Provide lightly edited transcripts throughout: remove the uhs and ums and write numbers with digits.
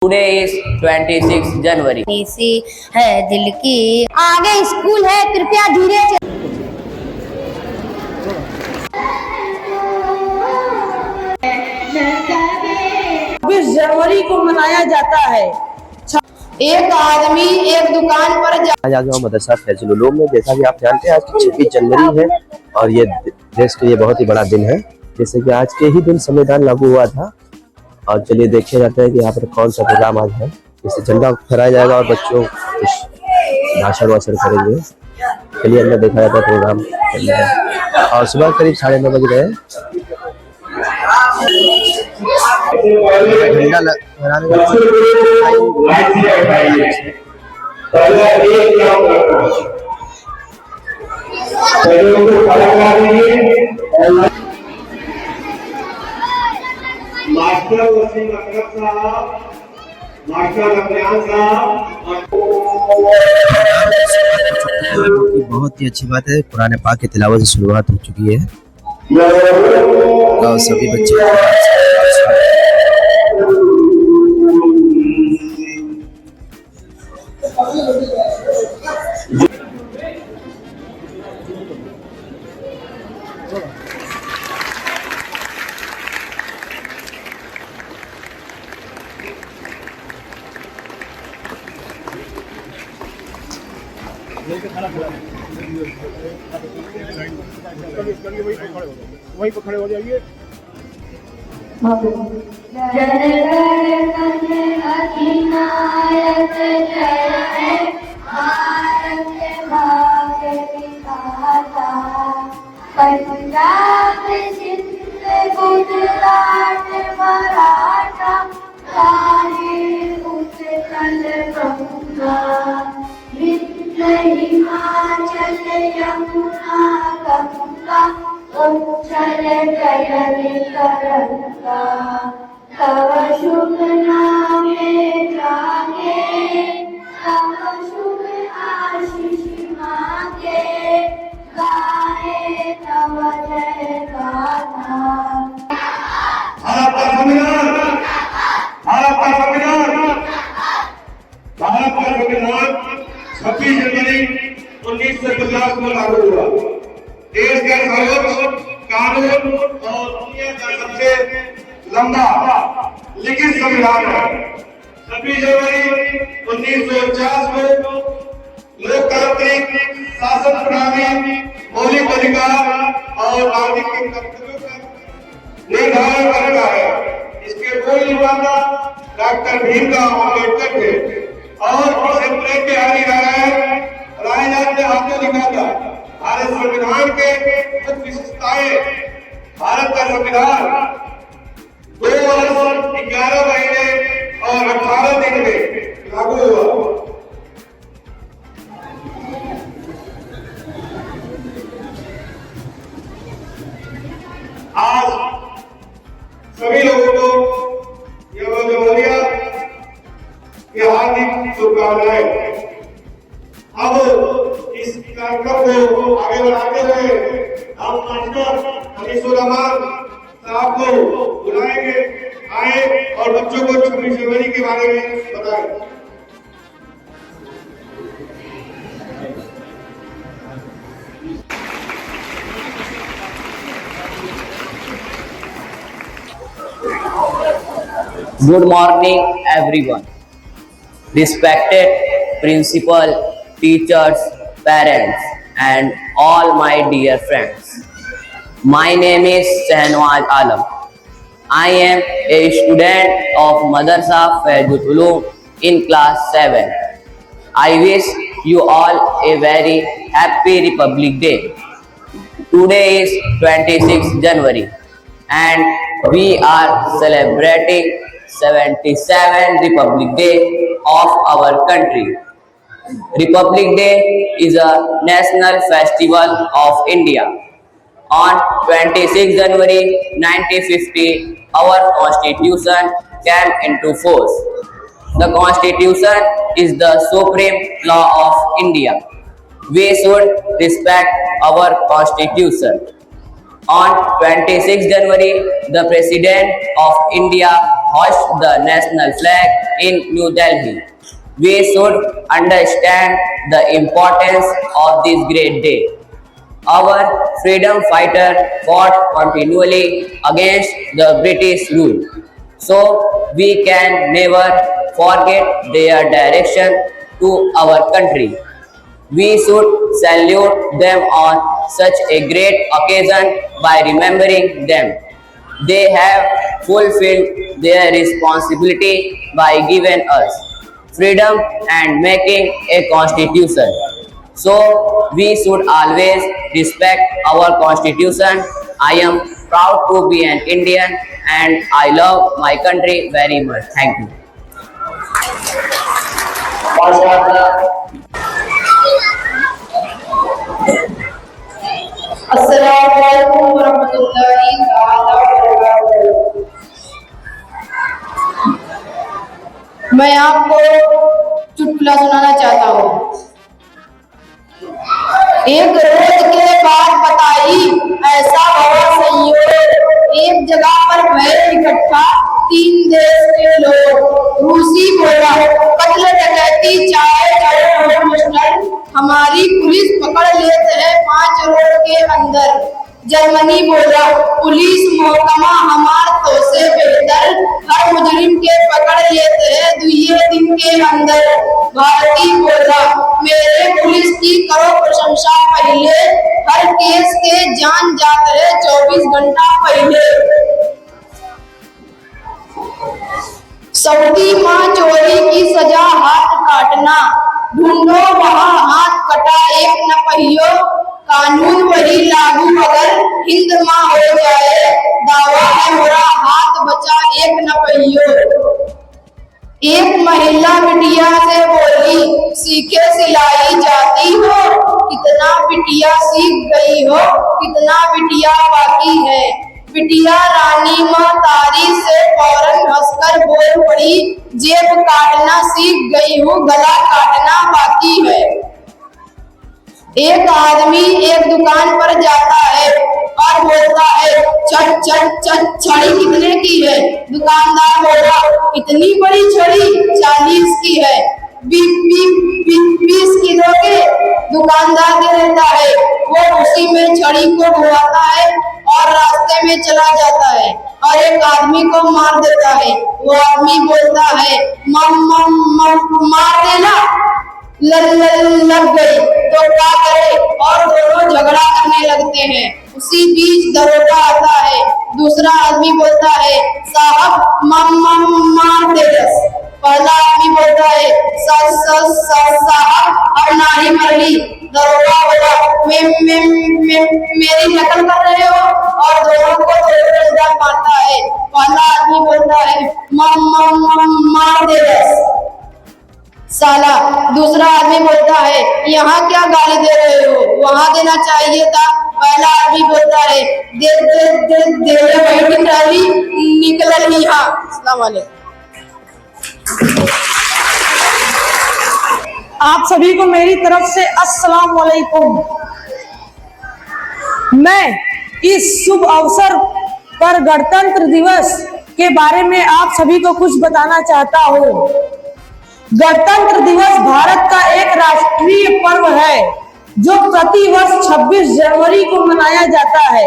Today is 26 January. सी है दिल की आगे स्कूल है कृपया धीरे चल। 20 जनवरी को मनाया जाता है। एक आदमी एक दुकान पर आज आ गया हूँ मदरसा फैजुल उलूम में। जैसा कि आप जानते हैं आज 26 जनवरी है और ये देश के लिए बहुत ही बड़ा दिन है। जैसे कि आज के ही दिन संविधान लागू हुआ था। और चलिए देखे जाते हैं कि यहाँ पर कौन सा प्रोग्राम आज है। जैसे झंडा फहराया जाएगा और बच्चों कुछ भाषण वाषण करेंगे। चलिए अंदर देखा जाता है प्रोग्राम और सुबह करीब 9:30 बज रहे हैं। झंडा फहराने मास्टर वसीम अकरम साहब, मास्टर अफयान साहब, बहुत ही अच्छी बात है। कुरान पाक की तिलावत से शुरुआत हो चुकी है और सभी बच्चे वहीं पर खड़े हो जाइए। पंजाब सिंध गुजरात मराठा उत्कल गंगा हिमाचल यमुना गंगा उच्छल जय तरंगा तव शुभ नामे जागे तव शुभ आशीष मांगे गाए तव जय गाथा। भारत का संविधान, भारत का संविधान, भारत का संविधान 26 जनवरी 1950 को लागू हुआ। देश का सर्वोच्च कानून और दुनिया का सबसे लंबा लिखित संविधान है। 26 जनवरी 1949 को लोकतांत्रिक शासन प्रणाली, मौलिक अधिकार और नागरिक के कर्तव्यों का निर्धारण करता है। इसके मूल निर्माता डॉक्टर भीमराव अम्बेडकर थे और इसे प्रेम के आगे रायजात ने हाथों लिखा था। भारत संविधान के मुख्य विशेषताएं: भारत का संविधान 2 वर्ष 11 महीने और 18 दिन में लागू हुआ। आज सभी लोगों को यह की हार्दिक शुभकामनाएं। अब इस कार्यक्रम को आगे बढ़ाते हुए हम मास्टर अनीसुर रहमान साहब को बुलाएंगे। आए और बच्चों को 26 जनवरी के बारे में बताएं। Good morning, everyone. Respected principal, teachers, parents, and all my dear friends. My name is Shahnawaz Alam. I am a student of Madrasa Faizull Uloom in class 7. I wish you all a very happy Republic Day. Today is 26 January and we are celebrating 77th Republic Day of our country. Republic Day is a national festival of India. On 26 January 1950, our Constitution came into force. The Constitution is the supreme law of India. We should respect our Constitution. On 26 January, the President of India hoisted the national flag in New Delhi. We should understand the importance of this great day. Our freedom fighter fought continually against the British rule, so we can never forget their direction to our country. We should salute them on such a great occasion by remembering them. They have fulfilled their responsibility by giving us freedom and making a constitution. So we should always respect our constitution. I am proud to be an Indian and I love my country very much. Thank you. अस्सलामुअलैकुम वरहमतुल्लाहि ताला वबरकातुहू। मैं आपको चुटकुला सुनाना चाहता हूँ। एक रोज के बाद बताई ऐसा हुआ संयोग, एक जगह पर भय इकट्ठा 3 देश के लोग। रूसी बोला, कत्ल डकैती चाहे चढ़े मास्टर, हमारी पुलिस पकड़ लेते है 5 रोड के अंदर। जर्मनी बोला, पुलिस महकमा हमार तो से बेहतर, हर मुजरिम के पकड़ लेते है 2 दिन के अंदर। भारतीय बोला, मेरे पुलिस की करो प्रशंसा पहले, हर केस के जान जाते है 24 घंटा पहले। सऊदी माँ चोरी की सजा हाथ काटना, ढूंढो वहाँ हाथ कटा एक न पहियो, कानून वही लागू अगर हिंद माँ हो जाए, दावा है मोरा हाथ बचा एक न पहियो। एक महिला बिटिया से बोली, सीखे सिलाई जाती हो, कितना बिटिया सीख गई हो, कितना बिटिया बाकी है। बिटिया रानी माँ तारी से फौरन हंसकर बोल पड़ी, जेब काटना सीख गई हूँ, गला काटना बाकी है। एक आदमी एक दुकान पर जाता है और बोलता है, छट छट छट छड़ी कितने की है? दुकानदार बोला, इतनी बड़ी छड़ी 40 की है। 20 की दोगे? दुकानदार दे देता है। वो उसी में छड़ी को घुमाता है और रास्ते में चला जाता है और एक आदमी को मार देता है। वो आदमी बोलता है, मार देना। लग गई तो क्या करे, और दोनों झगड़ा करने लगते हैं। उसी बीच दरोगा आता है। दूसरा आदमी बोलता है, साहब मार दे बस। पहला आदमी बोलता है, साहब अब नहीं मरली। दरोगा बोला, मेरी नकल कर रहे हो, और दोनों को जोरदार मारता है। पहला आदमी बोलता है, मार दे बस साला। दूसरा आदमी बोलता है, यहाँ क्या गाली दे रहे हो, वहाँ देना चाहिए था। पहला आदमी बोलता है, दे बैठी ट्राली निकल यहाँ। अस्सलाम वालेकुम। आप सभी को मेरी तरफ से अस्सलाम वालेकुम। मैं इस शुभ अवसर पर गणतंत्र दिवस के बारे में आप सभी को कुछ बताना चाहता हूँ। गणतंत्र दिवस भारत का एक राष्ट्रीय पर्व है जो प्रति वर्ष 26 जनवरी को मनाया जाता है।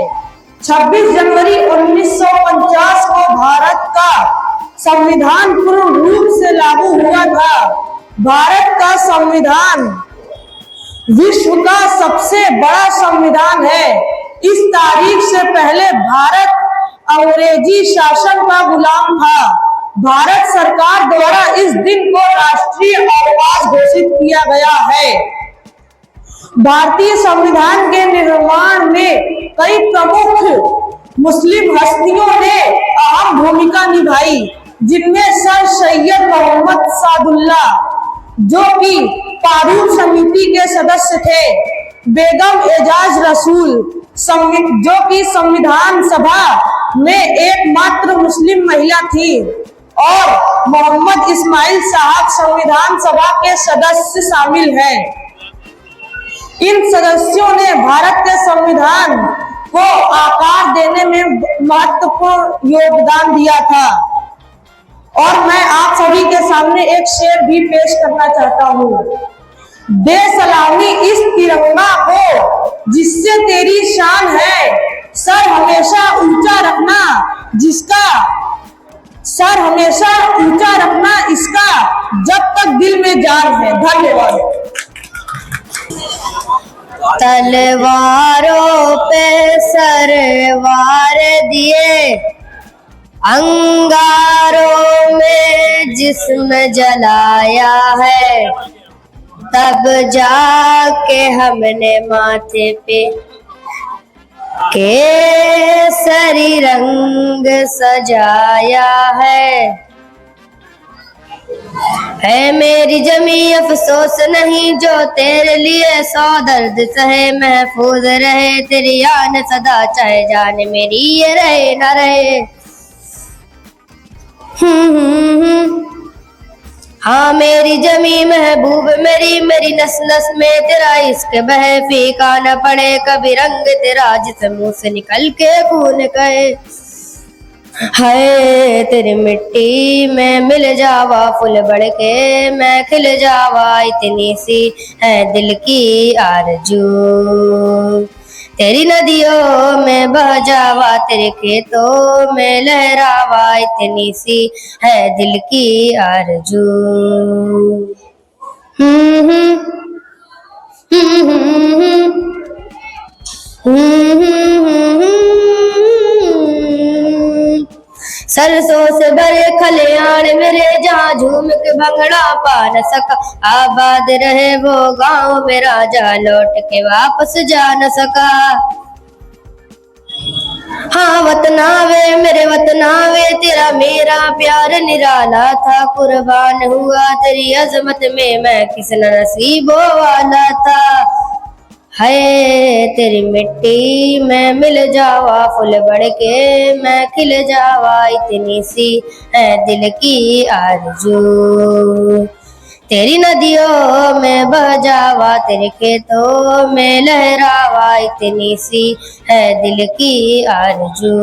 26 जनवरी 1950 को भारत का संविधान पूर्ण रूप से लागू हुआ था। भारत का संविधान विश्व का सबसे बड़ा संविधान है। इस तारीख से पहले भारत अंग्रेजी शासन का गुलाम था। भारत सरकार द्वारा इस दिन को राष्ट्रीय अवकाश घोषित किया गया है। भारतीय संविधान के निर्माण में कई प्रमुख मुस्लिम हस्तियों ने अहम भूमिका निभाई, जिनमें सर सैयद मोहम्मद सादुल्ला, जो कि प्रारूप समिति के सदस्य थे, बेगम एजाज रसूल, जो कि संविधान सभा में एकमात्र मुस्लिम महिला थी, और मोहम्मद इस्माइल साहब संविधान सभा के सदस्य शामिल हैं। इन सदस्यों ने भारत के संविधान को आकार देने में महत्वपूर्ण योगदान दिया था। और मैं आप सभी के सामने एक शेर भी पेश करना चाहता हूँ। दे सलामी इस तिरंगा को जिससे तेरी शान है, सर हमेशा ऊंचा रखना जिसका, सर हमेशा ऊंचा रखना इसका जब तक दिल में जान है। धन्यवाद। तलवारों पे सरवार दिए, अंगारों में जिस्म जलाया है, तब जाके हमने माथे पे केसरी रंग सजाया है मेरी जमी अफसोस नहीं जो तेरे लिए सौ दर्द सहे, महफूज रहे तेरी यान सदा चाहे जान मेरी ये रहे न रहे। हाँ मेरी जमी महबूब मेरी, मेरी नस नस में तेरा इश्क बहे, फीका न पड़े कभी रंग तेरा जिस मुंह से निकल के खून कहे। हाय तेरी मिट्टी में मिल जावा फूल बढ़ के मैं खिल जावा, इतनी सी है दिल की आरज़ू। तेरी नदियों में बह जावा तेरे खेतों में लहरावा, इतनी सी है दिल की आरज़ू। सरसों से भरे खलियान मेरे जहाँ झूम के भंगड़ा पा न सका, आबाद रहे वो गांव मेरा जहाँ लौट के वापस जा न सका। हाँ वतनावे मेरे वतनावे तेरा मेरा प्यार निराला था, कुर्बान हुआ तेरी अजमत में मैं किस नसीबों वाला था। हाय तेरी मिट्टी में मिल जावा फूल बढ़ के मैं खिल जावा, इतनी सी है दिल की आरज़ू। तेरी नदियों में बह जावा तेरे खेतों में लहरावा, इतनी सी है दिल की आरज़ू।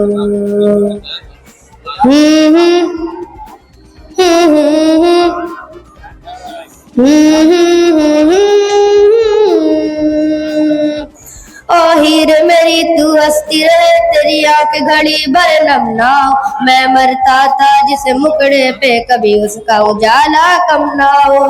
ओ हीर मेरी तू हंसती रहे तेरी आंख घड़ी भर नम ना हो, मैं मरता था जिस मुकड़े पे कभी उसका उजाला कम ना हो।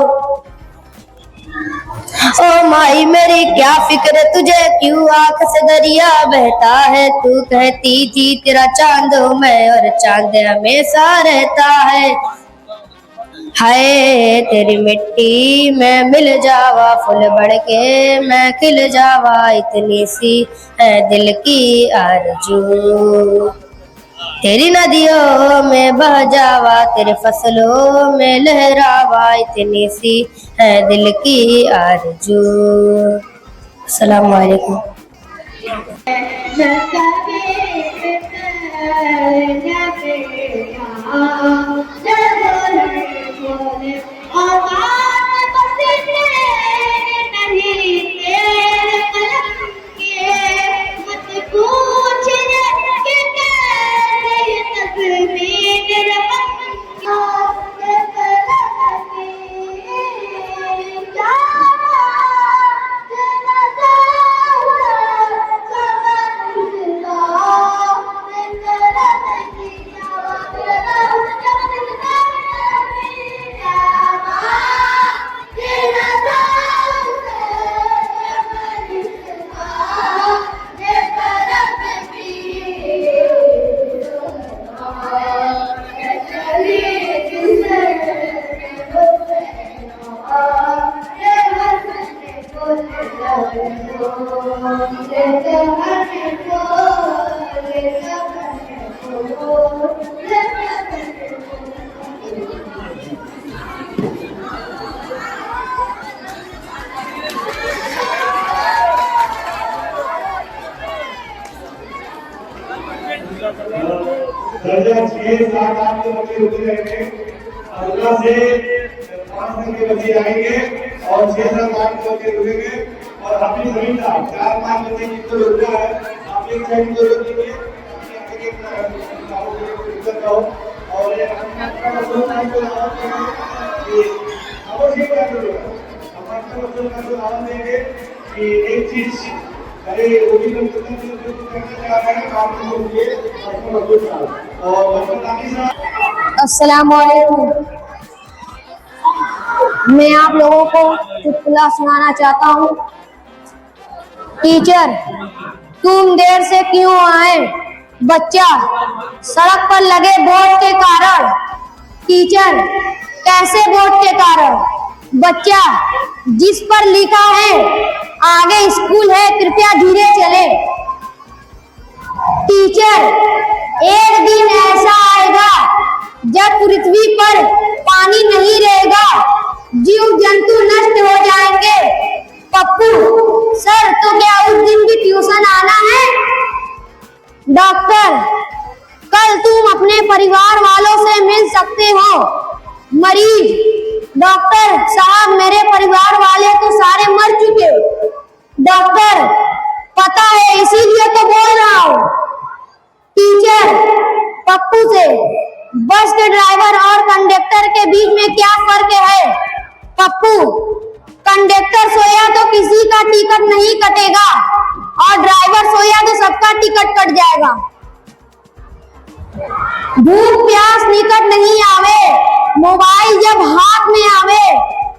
ओ माई मेरी क्या फिक्र तुझे क्यों आंख से दरिया बहता है, तू कहती थी तेरा चांद हूँ मैं और चांद हमेशा रहता है। हाय तेरी मिट्टी में मिल जावा फूल बढ़ के मैं खिल जावा, इतनी सी है दिल की आरज़ू। तेरी नदियों में बह जावा तेरे फसलों में लहरावा, इतनी सी है दिल की आरज़ू। अस्सलाम वालेकुम। दर्जा 6-7 8 के बच्चे रुके रहेंगे, 15 से 5 तक के बच्चे आएंगे और 6-7 8 के बच्चे रुकेंगे और अपनी सभी 4-5 बच्चे जिनको रुकना है एक साइड को रखिए ताकि आगे की तरफ आओ दिक्कत ना हो। और ये आपका मतलब टाइम को लगाओ कि आवश्यक क्या करोगे हम आपको मतलब का सुझाव देंगे कि एक चीज अरे वो भी कम से कम जो करना चाह रहे हैं काम को लिए आपको मतलब और मतलब आगे से अस्सलाम वालेकुम। मैं आप लोगों को चुटकुला सुनाना चाहता हूँ। टीचर, तुम देर से क्यों आए? बच्चा, सड़क पर लगे बोर्ड के कारण। टीचर, कैसे बोर्ड के कारण? बच्चा, जिस पर लिखा है आगे स्कूल है, कृपया धीरे चले। टीचर, एक दिन ऐसा आएगा जब पृथ्वी पर पानी नहीं रहेगा, जीव जंतु नष्ट हो जाएंगे। पप्पू, सर तो क्या उस दिन भी ट्यूशन आना है? डॉक्टर, कल तुम अपने परिवार वालों से मिल सकते हो। मरीज, डॉक्टर साहब मेरे परिवार वाले तो सारे मर चुके। डॉक्टर, पता है इसीलिए तो बोल रहा हूँ। टीचर, पप्पू से, बस के ड्राइवर और कंडक्टर के बीच में क्या फर्क है? पप्पू, कंडक्टर सोया तो किसी का टिकट नहीं कटेगा और ड्राइवर सोया तो सबका टिकट कट जाएगा। भूख प्यास निकट नहीं आवे, मोबाइल जब हाथ में आवे।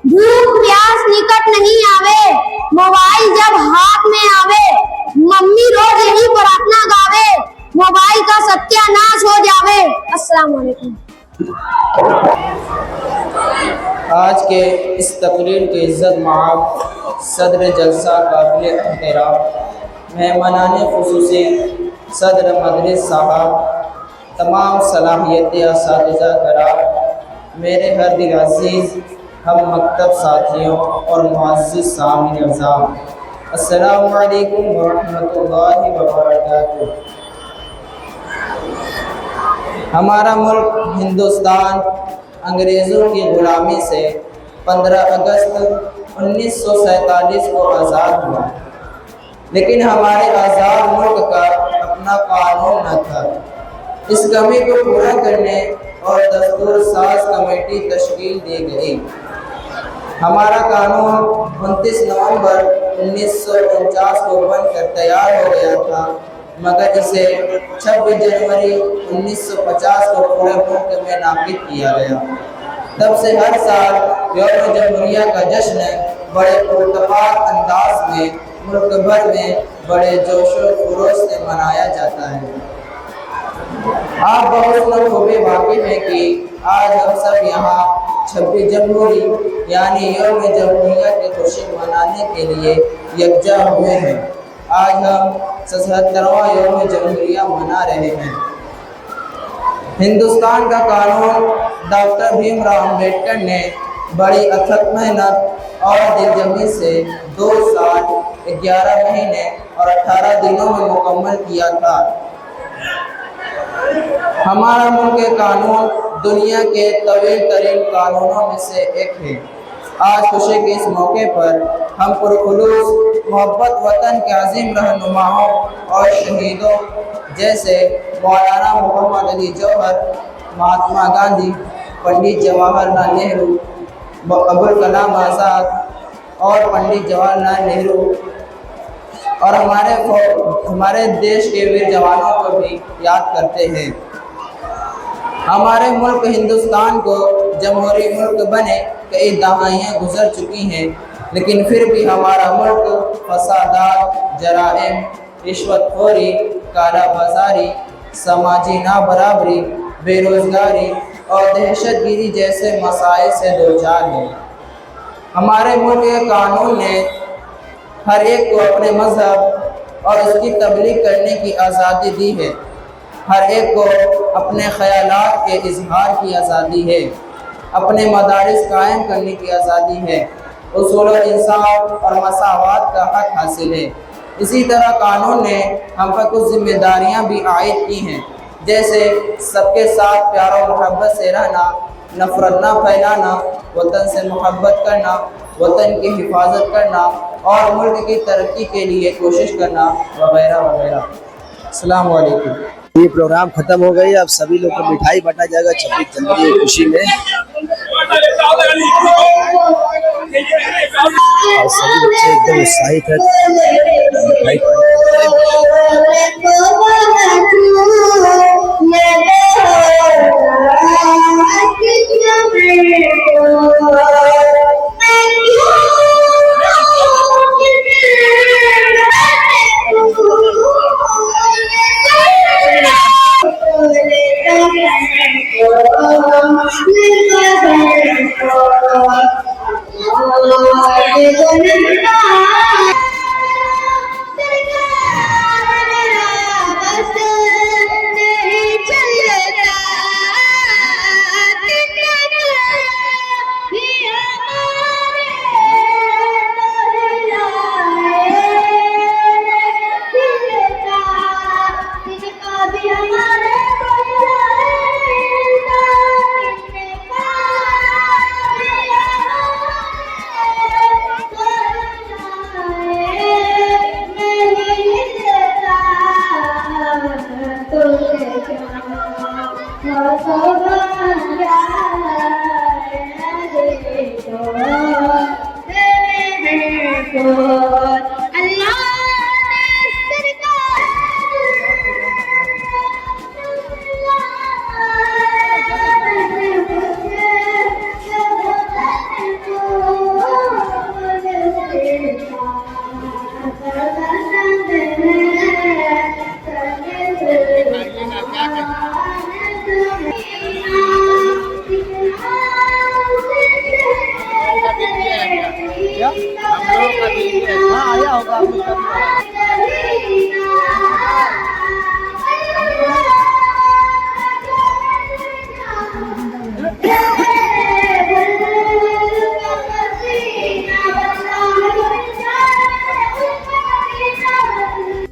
भूख प्यास निकट नहीं आवे, मोबाइल जब हाथ में आवे। मम्मी रोज यही प्रार्थना गावे, मोबाइल का सत्यानाश हो जावे। अस्सलाम वालेकुम। आज के इस तकरीर के इज़्ज़त माब सदर जलसा काबिल एहतराम मेहमानाने खुसूसी सदर मदरस साहब, तमाम सलाहियत असातिज़ा कराम, मेरे हर दिल अज़ीज़ हम मकतब साथियों और मुअज़्ज़िज़ सामीन अज़ाम, अस्सलामु अलैकुम व रहमतुल्लाहि व बरकातुहू। हमारा मुल्क हिंदुस्तान अंग्रेज़ों की ग़ुलामी से 15 अगस्त 1947 को आज़ाद हुआ, लेकिन हमारे आज़ाद मुल्क का अपना कानून न था। इस कमी को पूरा करने और दस्तूर साज कमेटी तश्कील दी गई। हमारा कानून 29 नवंबर 1949 को बनकर तैयार हो गया था, मगर इसे 26 जनवरी 1950 को पूरे मुल्क में नाफिज किया गया। तब से हर साल यौम जमहूरिया का जश्न बड़े पुरतफाक अंदाज में मुल्क भर में बड़े जोश व खरोश से मनाया जाता है। आप बहुत लोग खूबी वाकिफ हैं कि आज हम सब यहाँ 26 जनवरी यानी यौम जमहूरिया की खुशी मनाने के लिए यकजा हुए हैं। आज हम 77वां यौम जमहूरिया मना रहे हैं। हिंदुस्तान का कानून डॉक्टर भीमराव अम्बेडकर ने बड़ी अथक मेहनत और दिलजमी से 2 साल 11 महीने और 18 दिनों में मुकम्मल किया था। हमारा मुल्क कानून दुनिया के तवील तरीन कानूनों में से एक है। आज खुशी के इस मौके पर हम पुरखुलूस मोहब्बत वतन के अजीम रहनुमाओं और शहीदों जैसे मौलाना मोहम्मद अली जौहर, महात्मा गांधी, पंडित जवाहरलाल नेहरू, अबुल कलाम आज़ाद और पंडित जवाहरलाल नेहरू और हमारे देश के वीर जवानों को भी याद करते हैं। हमारे मुल्क हिंदुस्तान को जमहूरी मुल्क बने कई दहाइयाँ गुजर चुकी हैं, लेकिन फिर भी हमारा मुल्क फसादात, जराइम, रिश्वतखोरी, काला बाजारी, समाजी नाबराबरी, बेरोजगारी और दहशतगिरी जैसे मसाइल से दोचार है। हमारे मुल्क के कानून ने हर एक को अपने मजहब और उसकी तबलीग करने की आज़ादी दी है। हर एक को अपने ख़यालात के इजहार की आज़ादी है, अपने मदारिस कायम करने की आज़ादी है, उसूल इंसाफ और मसावात का हक हासिल है। इसी तरह कानून ने हम पर कुछ जिम्मेदारियां भी आयद की हैं, जैसे सबके साथ प्यार और मोहब्बत से रहना, नफरत ना फैलाना, वतन से मोहब्बत करना, वतन की हिफाजत करना और मुल्क की तरक्की के लिए कोशिश करना वगैरह वगैरह। अस्सलाम वालेकुम। ये प्रोग्राम खत्म हो गई, अब सभी लोग को मिठाई बांटा जाएगा 26 जनवरी की खुशी में। और सभी बच्चे एकदम उत्साहित है मिठाई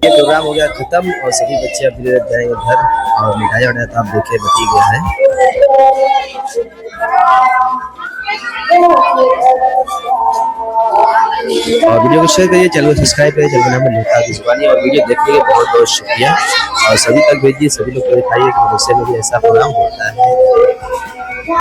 ये प्रोग्राम हो गया खत्म और सभी बच्चे अब धीरे धीरे जाएंगे घर और मिठाई वगैरह तो आप देखिए बची गया है। और वीडियो को शेयर करिए, चैनल को सब्सक्राइब करिए। चैनल का नाम है नेता की जुबानी और वीडियो देखने के लिए बहुत बहुत शुक्रिया और सभी तक भेजिए, सभी लोग को दिखाइए कि मदरसे में भी ऐसा प्रोग्राम होता है।